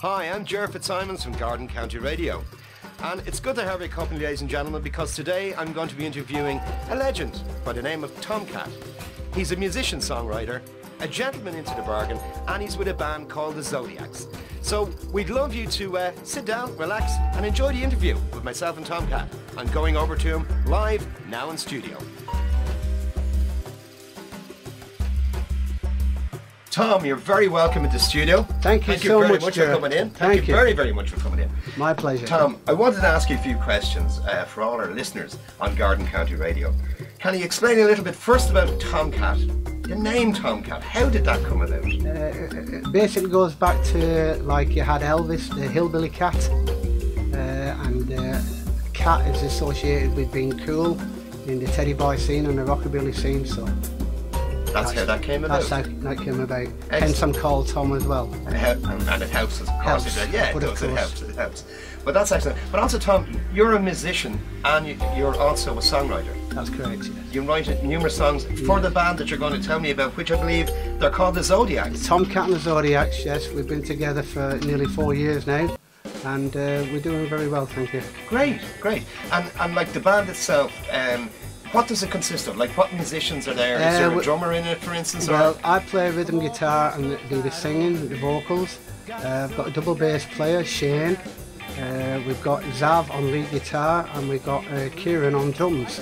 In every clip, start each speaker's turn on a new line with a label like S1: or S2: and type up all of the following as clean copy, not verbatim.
S1: Hi, I'm Ger Fitzsimons from Garden County Radio. And it's good to have your company, ladies and gentlemen, because today I'm going to be interviewing a legend by the name of Tomcat. He's a musician-songwriter, a gentleman into the bargain, and he's with a band called the Zodiacs. So we'd love you to sit down, relax, and enjoy the interview with myself and Tomcat. I'm going over to him live now in studio. Tom, you're very welcome in the studio.
S2: Thank you so much
S1: for coming in.
S2: Thank you
S1: very, very much for coming in.
S2: My pleasure.
S1: Tom, I wanted to ask you a few questions for all our listeners on Garden County Radio. Can you explain a little bit first about Tomcat? The name Tomcat, how did that come about?
S2: It basically goes back to, like, you had Elvis, the hillbilly cat, and cat is associated with being cool in the teddy boy scene and the rockabilly scene, so
S1: that's how that came about.
S2: That's how that came about. Hence I'm called Tom as well.
S1: And it helps, of course. Yeah, it does. It helps. But that's excellent. But also, Tom, you're a musician and you're also a songwriter.
S2: That's correct, yes.
S1: You write numerous songs for the band that you're going to tell me about, which I believe they're called the Zodiacs.
S2: Tomcat and the Zodiacs, yes. We've been together for nearly 4 years now, and we're doing very well, thank you.
S1: Great. And like the band itself, what does it consist of? Like, what musicians are there? Is there a drummer in it, for instance?
S2: Well, I play rhythm guitar and do the singing, the vocals. I've got a double bass player, Shane. We've got Zav on lead guitar, and we've got Kieran on drums,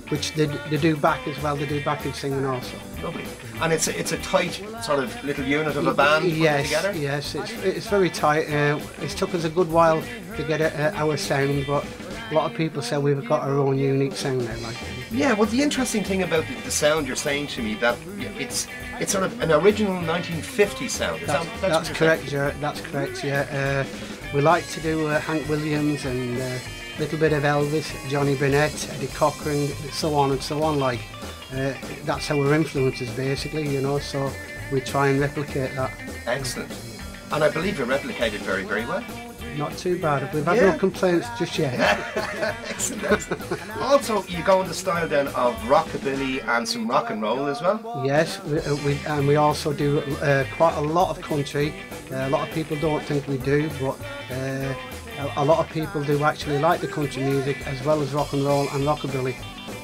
S2: which they do back as well. They do backing singing also.
S1: Lovely. And it's a tight sort of little unit of a band put together?
S2: Yes, it's very tight. It's took us a good while to get our sound, but a lot of people say we've got our own unique sound now. Like.
S1: Yeah, well, the interesting thing about the sound you're saying to me, that it's sort of an original 1950s sound.
S2: That's correct, Jared. That's correct, yeah. We like to do Hank Williams and a little bit of Elvis, Johnny Burnett, Eddie Cochran, so on and so on. Like, that's our influences, basically, you know, so we try and replicate that.
S1: Excellent. And I believe you replicate it very, very well.
S2: Not too bad. We've had no complaints just yet.
S1: Excellent. Also, you go in the style then of rockabilly and some rock and roll as well?
S2: Yes, we also do quite a lot of country. A lot of people don't think we do, but a lot of people do actually like the country music as well as rock and roll and rockabilly.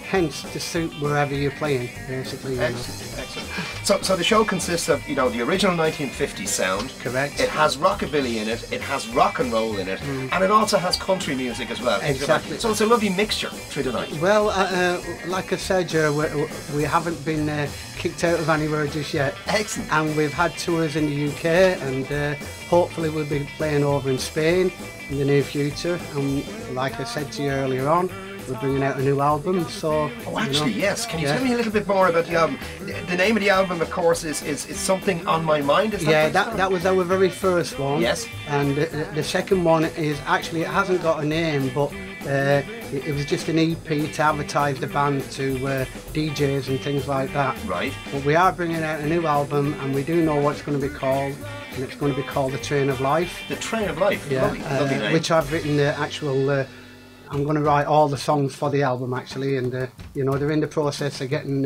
S2: Hence, to suit wherever you're playing, basically.
S1: Excellent. So the show consists of, you know, the original 1950s sound.
S2: Correct.
S1: It has rockabilly in it. It has rock and roll in it, and it also has country music as well.
S2: Exactly.
S1: So it's a lovely mixture through the night.
S2: Well, like I said, we haven't been kicked out of anywhere just yet.
S1: Excellent.
S2: And we've had tours in the UK, and hopefully we'll be playing over in Spain in the near future. And like I said to you earlier on, we're bringing out a new album, so...
S1: Oh, actually, yes. Can you tell me a little bit more about the album? The name of the album, of course, is Something on My Mind, is that
S2: that was our very first one.
S1: Yes.
S2: And the second one is, actually, it hasn't got a name, but it was just an EP to advertise the band to DJs and things like that.
S1: Right.
S2: But we are bringing out a new album, and we do know what it's going to be called, and it's going to be called The Train of Life.
S1: The Train of Life?
S2: Yeah.
S1: Lovely name.
S2: Which I've written the actual... I'm going to write all the songs for the album, actually, and you know, they're in the process of getting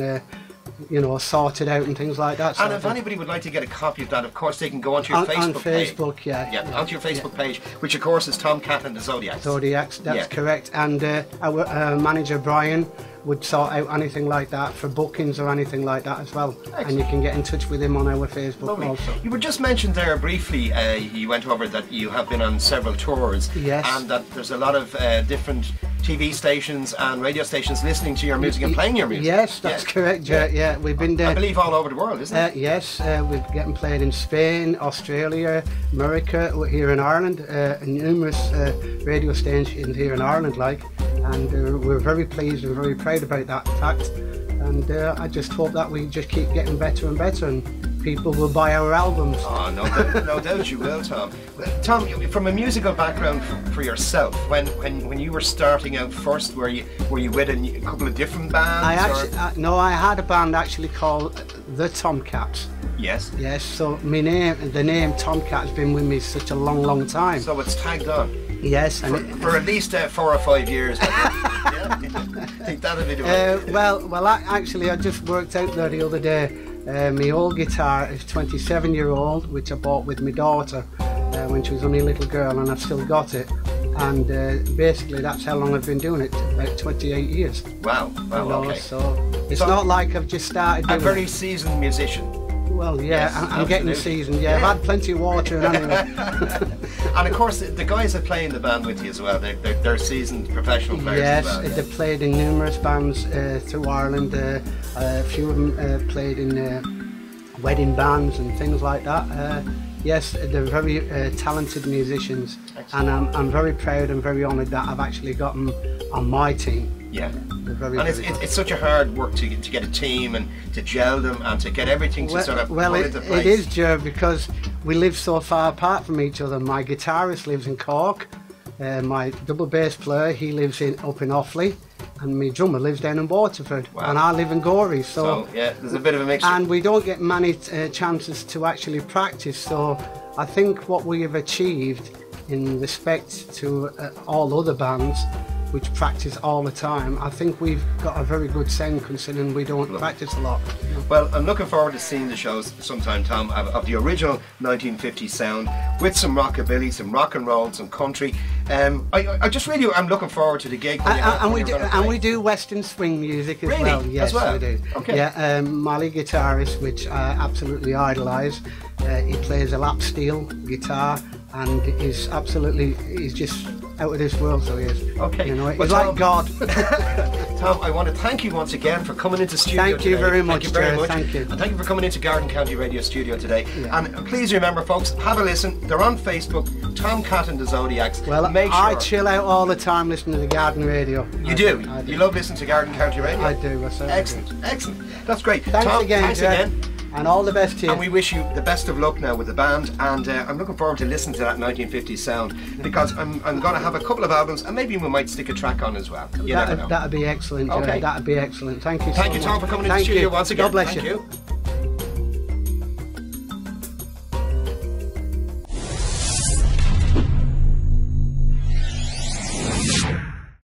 S2: you know, sorted out and things like that.
S1: And if anybody would like to get a copy of that, of course they can go onto your Facebook page.
S2: On Facebook,
S1: yeah, onto your Facebook page, which of course is Tomcat and the Zodiacs.
S2: Zodiacs, that's correct. And our manager Brian would sort out anything like that for bookings or anything like that as well. Excellent. And you can get in touch with him on our Facebook also.
S1: You were just mentioned there briefly, you went over that you have been on several tours.
S2: Yes.
S1: And that there's a lot of different TV stations and radio stations listening to your music and playing your music.
S2: Yes, that's correct. Yeah, we've been there.
S1: I believe all over the world, isn't it?
S2: Yes, we're getting played in Spain, Australia, America, here in Ireland, and numerous radio stations here in Ireland, like. And we're very pleased and very proud about that fact, and I just hope that we just keep getting better and better, and people will buy our albums.
S1: Oh, no doubt you will, Tom. Tom, from a musical background for yourself, when you were starting out first, were you with a couple of different bands?
S2: I had a band actually called the Tomcats.
S1: Yes.
S2: Yes. So the name Tomcat has been with me such a long time.
S1: So it's tagged on.
S2: Yes,
S1: for at least 4 or 5 years. I think that'll be the way.
S2: Well, actually, I just worked out there the other day. My old guitar is 27-year-old, which I bought with my daughter. when she was only a little girl, and I've still got it. And basically that's how long I've been doing it, about 28 years.
S1: Wow, wow,
S2: You know,
S1: okay.
S2: so it's not like I've just started doing
S1: A very
S2: it.
S1: seasoned musician.
S2: Well, yeah,
S1: Yes,
S2: I'm getting
S1: absolutely.
S2: seasoned. Yeah, I've had plenty of water anyway.
S1: And of course, the guys that play in the band with you as well, they're seasoned professional players
S2: Yes,
S1: as well. Yeah.
S2: they've played in numerous bands through Ireland. A few of them played in wedding bands and things like that. Yes, they're very talented musicians, and I'm very proud and very honoured that I've actually got them on my team.
S1: Yeah.
S2: They're very,
S1: And
S2: very
S1: it's such a hard work to get a team and to gel them and to get everything to sort of
S2: well,
S1: fall
S2: it,
S1: into place.
S2: it is, Joe, because we live so far apart from each other. My guitarist lives in Cork, my double bass player, he lives up in Offaly, and my drummer lives down in Waterford,
S1: Wow.
S2: and I live in Gorey.
S1: So yeah, there's a bit of a mixture.
S2: And we don't get many chances to actually practice, so I think what we have achieved in respect to all other bands which practice all the time, I think we've got a very good sound considering we don't practice a lot.
S1: Well, I'm looking forward to seeing the shows sometime, Tom, of the original 1950s sound with some rockabilly, some rock and roll, some country. I just really am looking forward to the gig.
S2: And we do Western swing music as
S1: Really?
S2: well. Yes,
S1: As well?
S2: we do.
S1: Okay.
S2: Yeah, my lead guitarist, which I absolutely idolise, he plays a lap steel guitar, and he's just out of this world. So he is.
S1: Okay.
S2: You know,
S1: Well,
S2: he's
S1: Tom,
S2: like God.
S1: Tom, I want to thank you once again for coming into studio
S2: Thank you
S1: today.
S2: very much,
S1: Thank you very
S2: Joe.
S1: much.
S2: Thank you.
S1: And thank you for coming into Garden County Radio Studio today.
S2: Yeah.
S1: And please remember, folks, have a listen. They're on Facebook, Tom Cat and the Zodiacs.
S2: Well,
S1: Make sure
S2: I chill out all the time listening to the Garden Radio.
S1: you do.
S2: I do.
S1: You love listening to Garden County Radio.
S2: I do. I certainly
S1: Excellent, excellent. That's great.
S2: do. Thanks
S1: Tom,
S2: again,
S1: thanks
S2: Joe.
S1: again.
S2: And all the best to you.
S1: And we wish you the best of luck now with the band, and I'm looking forward to listening to that 1950s sound, because I'm going to have a couple of albums, and maybe we might stick a track on as well. You never know.
S2: That'd be excellent, Joe.
S1: Okay.
S2: That'd be excellent. Thank you so much.
S1: Thank you, Tom, for coming into the
S2: Thank
S1: studio
S2: you.
S1: once again.
S2: God bless
S1: Thank
S2: you.
S1: you.